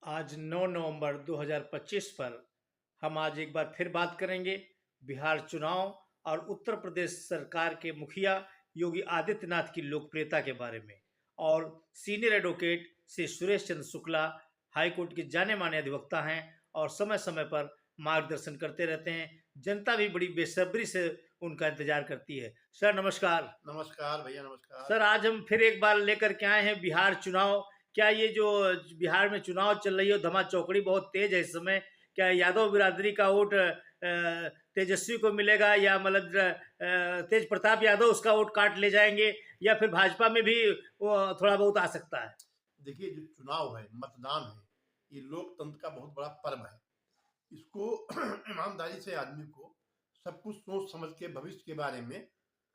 आज 9 नवंबर 2025 पर हम आज एक बार फिर बात करेंगे बिहार चुनाव और उत्तर प्रदेश सरकार के मुखिया योगी आदित्यनाथ की लोकप्रियता के बारे में। और senior advocate Shri Suresh Chandra Shukla high court के जाने माने अधिवक्ता हैं और समय समय पर मार्गदर्शन करते रहते हैं। जनता भी बड़ी बेसब्री से उनका इंतजार करती है। सर नमस्कार। नमस्कार भैया, नमस्कार। सर आज हम फिर एक बार लेकर के आए हैं बिहार चुनाव। क्या ये जो बिहार में चुनाव चल रही है धमा चौकड़ी बहुत तेज है इस समय, क्या यादव बिरादरी का वोट तेजस्वी को मिलेगा या मतलब तेज प्रताप यादव उसका वोट काट ले जाएंगे या फिर भाजपा में भी वो थोड़ा बहुत आ सकता है? देखिए, जो चुनाव है, मतदान है, ये लोकतंत्र का बहुत बड़ा पर्व है। इसको ईमानदारी से आदमी को सब कुछ सोच समझ के भविष्य के बारे में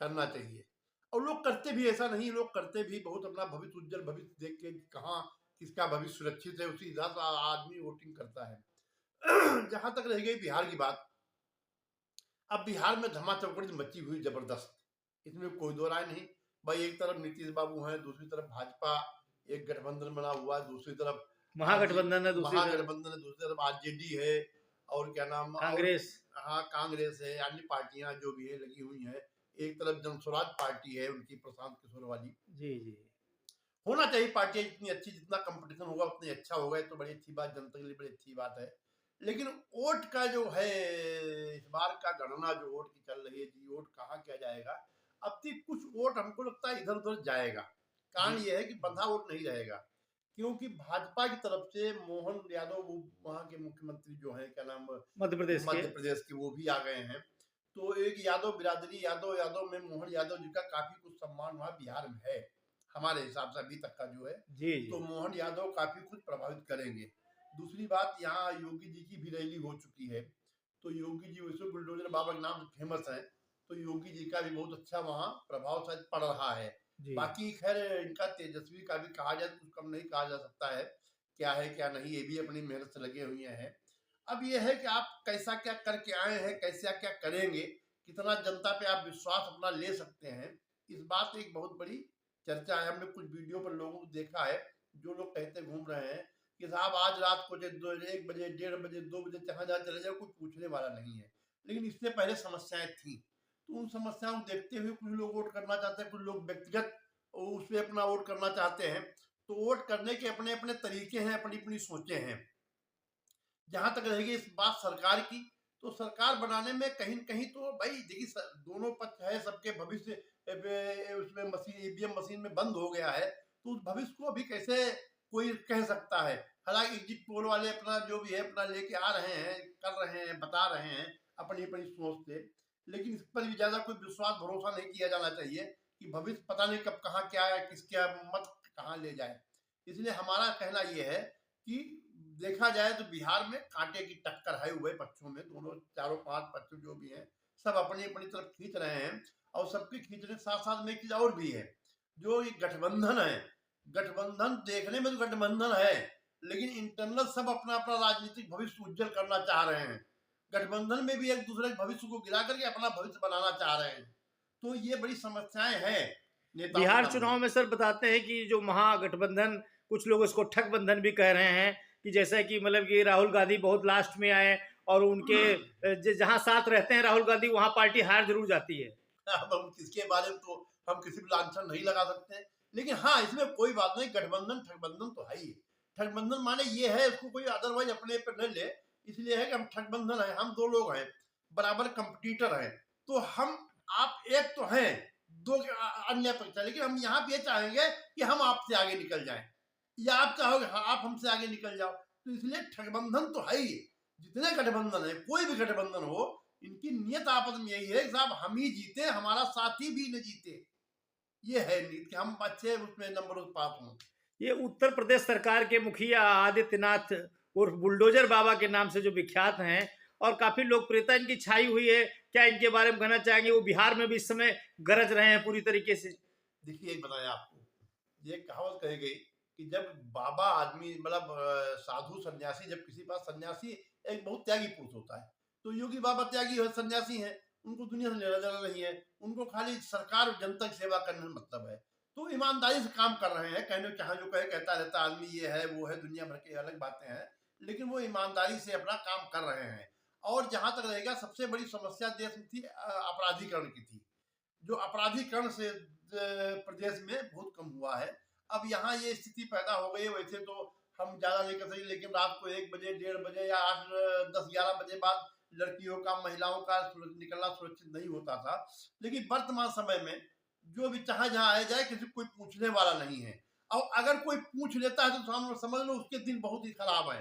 करना चाहिए। और लोग करते भी ऐसा नहीं, लोग करते भी बहुत अपना भविष्य, उज्जवल भविष्य देख के कहाँ किसका भविष्य सुरक्षित है उसी हिसाब से आदमी वोटिंग करता है। जहां तक रह गई बिहार की बात, अब बिहार में धमा चौकड़ी मची हुई जबरदस्त, इसमें कोई दो राय नहीं। भाई एक तरफ नीतीश बाबू हैं, दूसरी तरफ भाजपा, एक गठबंधन बना हुआ है, दूसरी तरफ महागठबंधन है, दूसरी महागठबंधन है, दूसरी तरफ आरजेडी है, और क्या नाम, और कांग्रेस। हाँ कांग्रेस है, अन्य पार्टियां जो भी है लगी हुई हैं। एक तरफ जनस्वराज पार्टी है उनकी, प्रशांत किशोर वाली। जी जी। होना चाहिए पार्टियां जितनी अच्छी, जितना कंपटीशन होगा उतनी अच्छा होगा, ये तो बड़ी अच्छी बात, जनता के लिए बड़ी अच्छी बात है। लेकिन वोट का जो है, इस बार का गणना जो वोट की चल रही है जी, वोट कहाँ किया जाएगा, अब तक कुछ वोट हमको लगता है इधर उधर जाएगा। कारण ये है कि बंधा वोट नहीं रहेगा, क्योंकि भाजपा की तरफ से मोहन यादव, वो वहाँ के मुख्यमंत्री जो है, क्या नाम, मध्य प्रदेश के, वो भी आ गए हैं। तो एक यादव बिरादरी, यादव में मोहन यादव जी का काफी कुछ सम्मान वहाँ बिहार में है, हमारे हिसाब से अभी तक का जो है। जी जी। तो मोहन यादव काफी कुछ प्रभावित करेंगे। दूसरी बात, यहाँ योगी जी की भी रैली हो चुकी है, तो योगी जी वैसे बुलडोजर बाबा के नाम से फेमस है, तो योगी जी का भी बहुत अच्छा वहाँ प्रभाव शायद पड़ रहा है। बाकी खैर इनका तेजस्वी का भी कहा जाए तो कुछ कम नहीं कहा जा सकता है, क्या है क्या नहीं, ये भी अपनी मेहनत से लगे हुए हैं। अब ये है कि आप कैसा क्या करके आए हैं, कैसा क्या करेंगे, कितना जनता पे आप विश्वास अपना ले सकते हैं, इस बात एक बहुत बड़ी चर्चा है। हमने कुछ वीडियो पर लोगों को देखा है, जो लोग कहते घूम रहे हैं कि साहब आज रात को 1 बजे, 1:30 बजे, 2 बजे जहाँ जहाँ चले जाओ, कुछ पूछने वाला नहीं है। लेकिन इससे पहले समस्याएं थी, तो उन समस्याओं को देखते हुए कुछ लोग वोट करना चाहते हैं, कुछ लोग व्यक्तिगत उस पर अपना वोट करना चाहते हैं। तो वोट करने के अपने अपने तरीके हैं, अपनी अपनी सोचें हैं। जहां तक रहेगी इस बात सरकार की, तो सरकार बनाने में कहीं न कहीं तो भाई देखिए, दोनों पक्ष है, सबके भविष्य उसमें मशीन, ईवीएम मशीन में बंद हो गया है, तो उस भविष्य को अभी कैसे कोई कह सकता है। हालांकि एग्जिट पोल वाले अपना जो भी है अपना लेके आ रहे हैं, कर रहे हैं, बता रहे हैं अपनी अपनी सोच से, लेकिन इस पर भी ज्यादा कोई विश्वास भरोसा नहीं किया जाना चाहिए कि भविष्य पता नहीं कब कहाँ क्या है, किसके मत कहाँ ले जाए। इसलिए हमारा कहना यह है कि देखा जाए तो बिहार में कांटे की टक्कर है हुए पक्षों में, दोनों चारों पांच पक्ष जो भी हैं सब अपनी अपनी तरफ खींच रहे हैं। और सबके खींचने के साथ साथ में एक चीज और भी है, जो ये गठबंधन है, गठबंधन देखने में तो गठबंधन है, लेकिन इंटरनल सब अपना अपना राजनीतिक भविष्य उज्जवल करना चाह रहे हैं। गठबंधन में भी एक दूसरे के भविष्य को गिरा करके अपना भविष्य बनाना चाह रहे हैं। तो ये बड़ी समस्याएं हैं नेताओं बिहार के चुनाव सामने। में सर बताते हैं कि जो महागठबंधन, कुछ लोग इसको ठग बंधन भी कह रहे हैं कि जैसा कि मतलब कि राहुल गांधी बहुत लास्ट में आए और उनके जहां साथ रहते हैं राहुल गांधी वहां पार्टी हार जरूर जाती है। अब हम किसके बारे में तो हम किसी भी लांछन नहीं लगा सकते, लेकिन हाँ इसमें कोई बात नहीं, गठबंधन ठगबंधन तो है ही। ठगबंधन माने ये है, इसको कोई अदरवाइज अपने पर न ले, इसलिए है कि हम ठगबंधन है, हम दो लोग हैं, बराबर कंपटीटर हैं। तो हम, आप एक तो हैं, दो अन्य पक्ष है, लेकिन हम यहाँ पे ये चाहेंगे कि हम आपसे आगे निकल जाएं, या आप चाहोगे हाँ आप हमसे आगे निकल जाओ। तो इसलिए ठगबंधन तो है ही। जितने गठबंधन है, कोई भी गठबंधन हो, इनकी नियत आपस में यही है कि साहब हम ही जीते, हमारा साथी भी न जीते। ये है नीति कि हम अच्छे उसमें नंबर पास हों। ये उत्तर प्रदेश सरकार के मुखिया आदित्यनाथ उर्फ बुलडोजर बाबा के नाम से जो विख्यात हैं और काफी लोकप्रियता इनकी छाई हुई है, क्या इनके बारे में कहना चाहेंगे? वो बिहार में भी इस समय गरज रहे हैं पूरी तरीके से। देखिए एक बताया आपको, ये कहावत कही गई कि जब बाबा आदमी, मतलब साधु सन्यासी, जब किसी पास सन्यासी एक बहुत त्यागी पुरुष होता है, तो योगी बाबा त्यागी है, सन्यासी हैं, उनको दुनिया से लेना देना नहीं है, उनको खाली सरकार और जनता की सेवा करने में मतलब है। तो ईमानदारी से काम कर रहे हैं। कहने जहाँ जो कहे कहता रहता आदमी ये है वो है, दुनिया भर की अलग बातें हैं, लेकिन वो ईमानदारी से अपना काम कर रहे हैं। और जहां तक रहेगा, सबसे बड़ी समस्या देश में थी अपराधीकरण की थी। जो अपराधीकरण से प्रदेश में बहुत कम हुआ है। अब यहाँ ये स्थिति पैदा हो गई है। वैसे तो हम ज्यादा नहीं कर सकते, लेकिन रात को 1 बजे 1:30 बजे या 8 10 11 बजे बाद लड़कियों का महिलाओं का निकलना सुरक्षित नहीं होता था। लेकिन वर्तमान समय में जो भी चाहे जहाँ आया जाए, किसी कोई पूछने वाला नहीं है। और अगर कोई पूछ लेता है तो सामने समझ लो उसके दिन बहुत ही खराब है,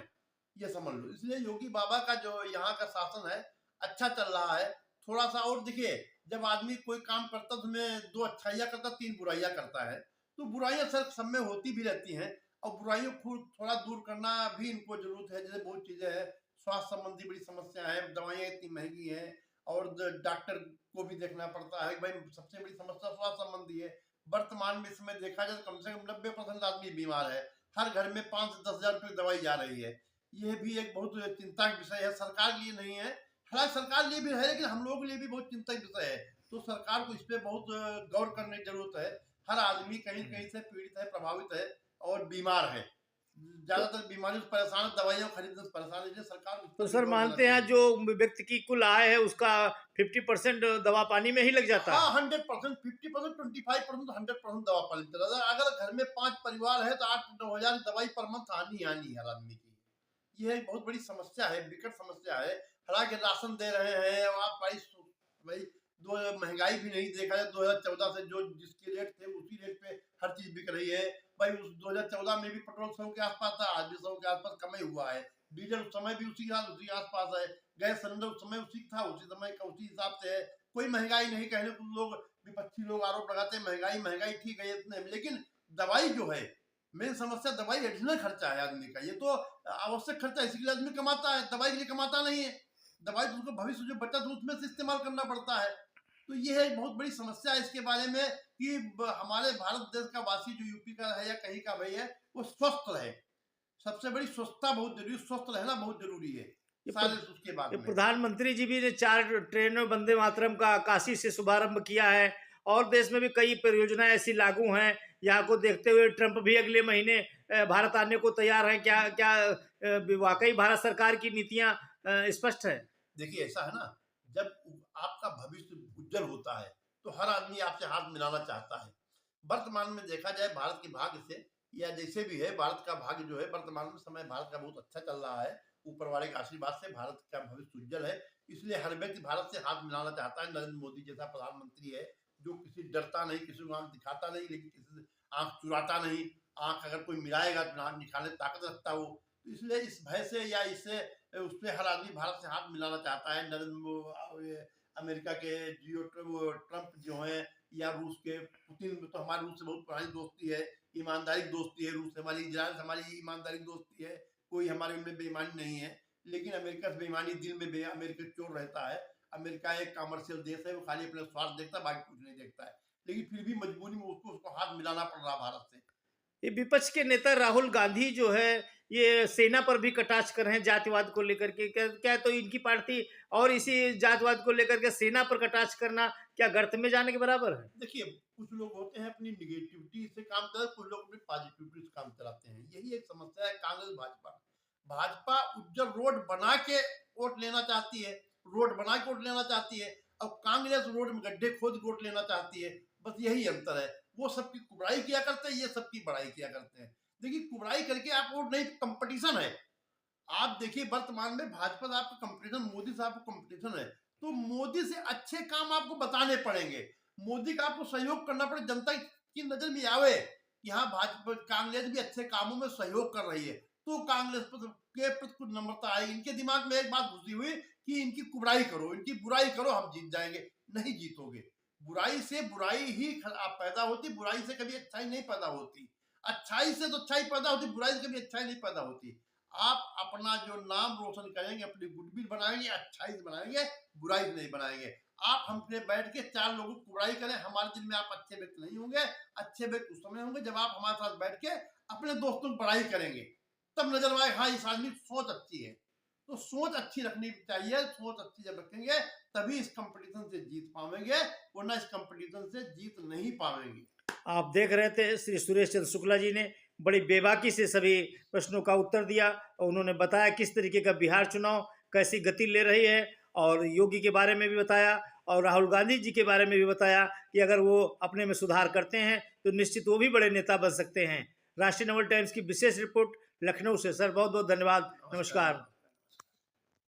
ये समझ लो। इसलिए योगी बाबा का जो यहाँ का शासन है अच्छा चल रहा है। थोड़ा सा और देखिए, जब आदमी कोई काम करता है तो उसमें 2 अच्छाइयाँ करता, 3 बुराइयाँ करता है। तो बुराइयाँ सर सब में होती भी रहती हैं, और बुराइयों को थोड़ा दूर करना भी इनको जरूरत है। जैसे बहुत चीजें हैं, स्वास्थ्य संबंधी बड़ी समस्या है, दवाइयाँ इतनी महंगी हैं, और डॉक्टर को भी देखना पड़ता है। भाई सबसे बड़ी समस्या स्वास्थ्य संबंधी है। वर्तमान में इसमें देखा जाए तो कम से कम 90% आदमी बीमार है। हर घर में 5 से 10 हजार रुपये दवाई जा रही है। ये भी एक बहुत चिंता का विषय है। सरकार के लिए नहीं है, हालांकि सरकार लिए भी है, लेकिन हम लोगों के लिए भी बहुत चिंता का विषय है। तो सरकार को इस पे बहुत गौर करने की जरूरत है। हर आदमी कहीं कहीं से पीड़ित है, प्रभावित है और बीमार है। तो ज्यादातर बीमारी से परेशान, दवाइयां खरीदने से परेशान है। इसलिए सरकार को इस तो पर भी सर गौर देना मानते हैं चाहिए। जो व्यक्ति की कुल आय है उसका 50% दवा पानी में ही लग जाता हाँ, है। 100%, 50%, 25%, 100% दवा पानी चला जाए। अगर घर में 5 परिवार है तो 8-9 हजार दवाई पर मंथ आनी आनी है हर आदमी की। ये एक बहुत बड़ी समस्या है, विकट समस्या है। हालांकि राशन दे रहे हैं, और आप भाई दो महंगाई भी नहीं देखा जाए। 2014 से जो जिसके रेट थे उसी रेट पे हर चीज बिक रही है। भाई उस 2014 में भी पेट्रोल 100 के आसपास था, आज भी 100 के आसपास कम ही हुआ है। डीजल उस समय भी उसी आसपास है। गैस सिलेंडर उस समय उसी था, उसी समय का उसी हिसाब से है। कोई महंगाई नहीं। कहने कुछ लोग विपक्षी लोग आरोप लगाते हैं महंगाई महंगाई, ठीक है इतने में, लेकिन दवाई जो है, मेन समस्या दवाई एडिशनल खर्चा है आदमी का। ये तो आवश्यक खर्चा इसी के लिए आदमी कमाता है, दवाई के लिए कमाता नहीं है। दवाई तो उसको भविष्य जो बचत है उसमें से इस्तेमाल करना पड़ता है। तो ये है एक बहुत बड़ी समस्या है इसके बारे में, कि हमारे भारत देश का वासी जो यूपी का है या कहीं का भाई है, वो स्वस्थ रहे। सबसे बड़ी स्वच्छता बहुत जरूरी, स्वस्थ रहना बहुत जरूरी है। ये सारे उसके बाद ये में प्रधानमंत्री जी भी ने 4 ट्रेनों वंदे मातरम का काशी से शुभारंभ किया है, और देश में भी कई परियोजनाएं ऐसी लागू हैं। यहाँ को देखते हुए ट्रंप भी अगले महीने भारत आने को तैयार हैं। क्या क्या वाकई भारत सरकार की नीतियां स्पष्ट है? देखिए ऐसा है ना, जब आपका भविष्य उज्जवल होता है तो हर आदमी आपसे हाथ मिलाना चाहता है। वर्तमान में देखा जाए भारत के भाग्य से, या जैसे भी है, भारत का भाग्य जो है वर्तमान में समय भारत का बहुत अच्छा चल रहा है। ऊपर वाले के आशीर्वाद से भारत का भविष्य उज्जवल है। इसलिए हर व्यक्ति भारत से हाथ मिलाना चाहता है। नरेंद्र मोदी जैसा प्रधानमंत्री है, जो किसी डरता नहीं, किसी को आंख दिखाता नहीं, लेकिन किसी से आंख चुराता नहीं। आंख अगर कोई मिलाएगा तो आंख निकालने की ताकत रखता हो। तो इसलिए इस भय से या इससे उससे हर आदमी भारत से हाथ मिलाना चाहता है। अमेरिका के ट्रंप जो है, या रूस के पुतिन, तो हमारे रूस से बहुत पुरानी दोस्ती है, ईमानदारी दोस्ती है। रूस से हमारी, इजराइल से हमारी ईमानदारी दोस्ती है, कोई हमारे में बेईमानी नहीं है। लेकिन अमेरिका से बेईमानी, दिल में अमेरिका चोर रहता है। अमेरिका एक कमर्शियल देश है, वो खाली अपने स्वार्थ देखता है, बाकी कुछ नहीं देखता है। लेकिन फिर भी मजबूरी में उसको हाथ मिलाना पड़ रहा भारत से। ये विपक्ष के नेता राहुल गांधी जो है, ये सेना पर भी कटाक्ष कर रहे हैं जातिवाद को लेकर के। क्या क्या तो इनकी पार्टी और इसी जातिवाद को लेकर के सेना पर कटाक्ष करना क्या गर्त में जाने के बराबर है? देखिए, कुछ लोग होते हैं अपनी निगेटिविटी से काम करते, कुछ लोग अपनी पॉजिटिविटी से काम चलाते हैं। यही एक समस्या है कांग्रेस भाजपा। भाजपा उज्जवल रोड बना के वोट लेना चाहती है, रोड बना के वोट लेना चाहती है। अब कांग्रेस रोड में गड्ढे खोद के वोट लेना चाहती है। बस यही अंतर है। वो सबकी कुबड़ाई किया करते हैं, ये सबकी बड़ाई किया करते हैं। देखिए, कुबड़ाई करके आप वोट नहीं, कंपटीशन है। आप देखिए वर्तमान में भाजपा से आपका कंपटीशन, मोदी से आपको कंपटीशन है। तो मोदी से अच्छे काम आपको बताने पड़ेंगे। मोदी का आपको सहयोग करना पड़े, जनता की नजर में आवे कि हाँ भाजपा कांग्रेस भी अच्छे कामों में सहयोग कर रही है। तो कांग्रेस के प्रति कुछ नम्रता आएगी। इनके दिमाग में एक बात घुसी हुई कि इनकी कुबड़ाई करो, इनकी बुराई करो, हम जीत जाएंगे। नहीं जीतोगे। बुराई से बुराई ही पैदा होती, बुराई से कभी अच्छाई नहीं पैदा होती। अच्छाई से तो अच्छाई पैदा होती, बुराई से कभी अच्छाई नहीं पैदा होती। आप अपना जो नाम रोशन करेंगे, अपनी गुडविल बनाएंगे, अच्छाई से बनाएंगे, बुराई से नहीं बनाएंगे। आप हमसे बैठ के 4 लोगों को बुराई करें, हमारे दिल में आप अच्छे व्यक्ति नहीं होंगे। अच्छे व्यक्ति उस समय होंगे जब आप हमारे साथ बैठ के अपने दोस्तों की बड़ाई करेंगे, तब नजर आए हाँ इस आदमी की सोच अच्छी है। तो सोच अच्छी रखनी चाहिए। सोच अच्छी जब रखेंगे तभी इस कंपटीशन से जीत पाएंगे, वरना इस कंपटीशन से जीत नहीं पाएंगे। आप देख रहे थे श्री सुरेश चंद्र शुक्ला जी ने बड़ी बेबाकी से सभी प्रश्नों का उत्तर दिया और उन्होंने बताया किस तरीके का बिहार चुनाव कैसी गति ले रही है, और योगी के बारे में भी बताया और राहुल गांधी जी के बारे में भी बताया कि अगर वो अपने में सुधार करते हैं तो निश्चित वो भी बड़े नेता बन सकते हैं। राष्ट्रीय नवल टाइम्स की विशेष रिपोर्ट लखनऊ से। सर बहुत बहुत धन्यवाद। नमस्कार।